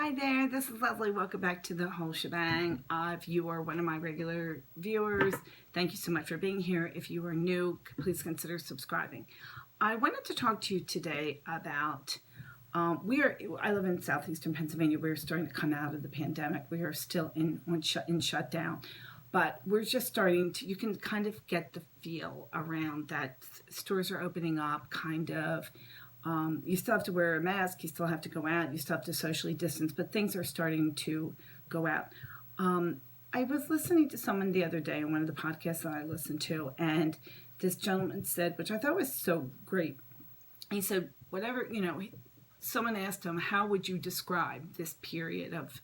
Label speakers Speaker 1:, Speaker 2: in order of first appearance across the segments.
Speaker 1: Hi there, this is Leslie. Welcome back to the whole shebang. If you are one of my regular viewers, thank you so much for being here. If you are new, please consider subscribing. I wanted to talk to you today about, I live in southeastern Pennsylvania. We're starting to come out of the pandemic. We are still in shutdown, but we're just starting to, you can kind of get the feel around that stores are opening up, kind of. You still have to wear a mask, you still have to go out, you still have to socially distance, but things are starting to go out. I was listening to someone the other day on one of the podcasts that I listened to, and this gentleman said, which I thought was so great, he said, someone asked him, how would you describe this period of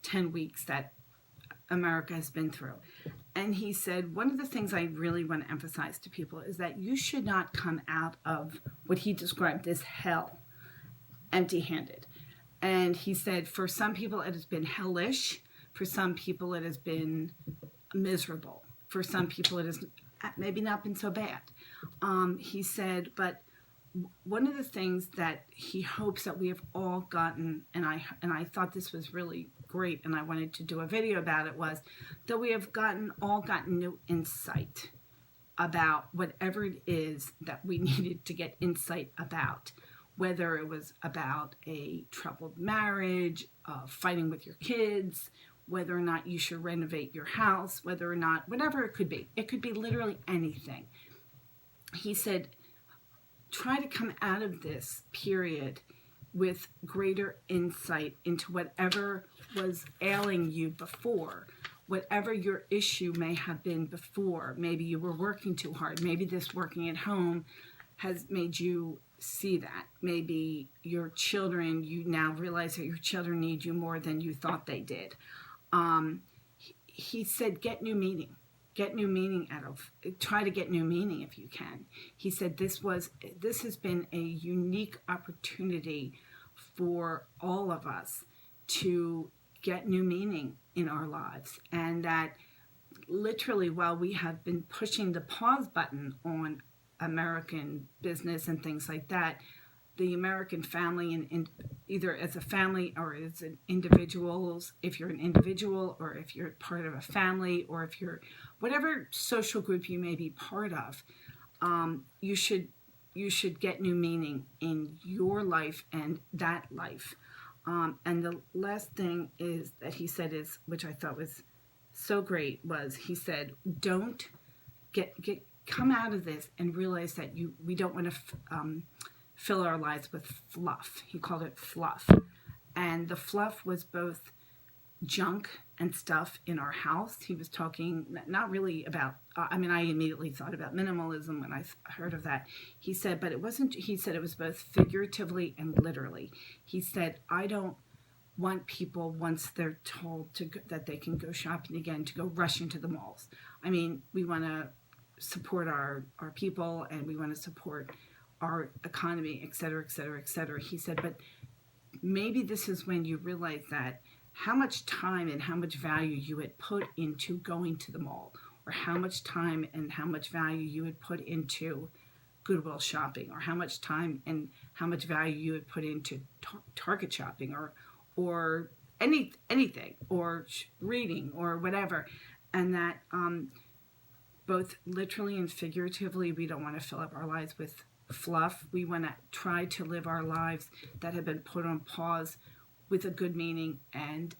Speaker 1: 10 weeks that America has been through? And he said, one of the things I really want to emphasize to people is that you should not come out of what he described, this hell, empty-handed. And he said, for some people it has been hellish. For some people it has been miserable. For some people it has maybe not been so bad. He said, but one of the things that he hopes that we have all gotten, and I thought this was really great, and I wanted to do a video about it, was that we have all gotten new insight about whatever it is that we needed to get insight about, whether it was about a troubled marriage, fighting with your kids, whether or not you should renovate your house, whether or not, whatever it could be. It could be literally anything. He said, try to come out of this period with greater insight into whatever was ailing you before, whatever your issue may have been before. Maybe you were working too hard. Maybe this working at home has made you see that. Maybe your children, you now realize that your children need you more than you thought they did. He said, get new meaning. Get new meaning try to get new meaning if you can. He said this has been a unique opportunity for all of us to get new meaning in our lives, and that literally while we have been pushing the pause button on American business and things like that, the American family, and either as a family or as an individuals, if you're an individual or if you're part of a family or if you're whatever social group you may be part of, you should get new meaning in your life and that life. And the last thing is that he said is, which I thought was so great, was he said, don't come out of this and realize that we don't want to fill our lives with fluff. He called it fluff. And the fluff was both junk and stuff in our house. He was talking not really about, I immediately thought about minimalism when I heard of that. He said, but it wasn't, he said it was both figuratively and literally. He said, I don't want people, once they're told that they can go shopping again, to go rush into the malls. We want to support our people, and we want to support our economy, et cetera, et cetera, et cetera. He said, but maybe this is when you realize that how much time and how much value you had put into going to the mall, or how much time and how much value you had put into Goodwill shopping, or how much time and how much value you had put into Target shopping, or anything, or reading, or whatever. And that both literally and figuratively, we don't want to fill up our lives with fluff. We want to try to live our lives that have been put on pause with a good meaning and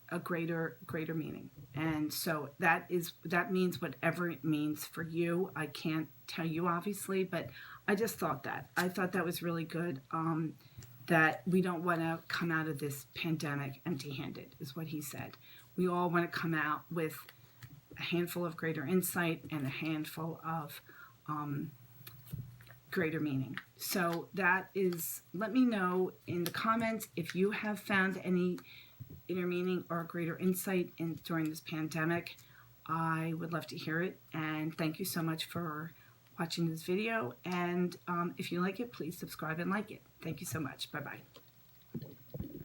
Speaker 1: a greater meaning. And so that means whatever it means for you. I can't tell you, obviously, but I just thought that was really good. That we don't want to come out of this pandemic empty-handed, is what he said. We all want to come out with a handful of greater insight and a handful of greater meaning. So that is, let me know in the comments if you have found any inner meaning or greater insight during this pandemic. I would love to hear it, and thank you so much for watching this video. And if you like it, please subscribe and like it. Thank you so much. Bye-bye.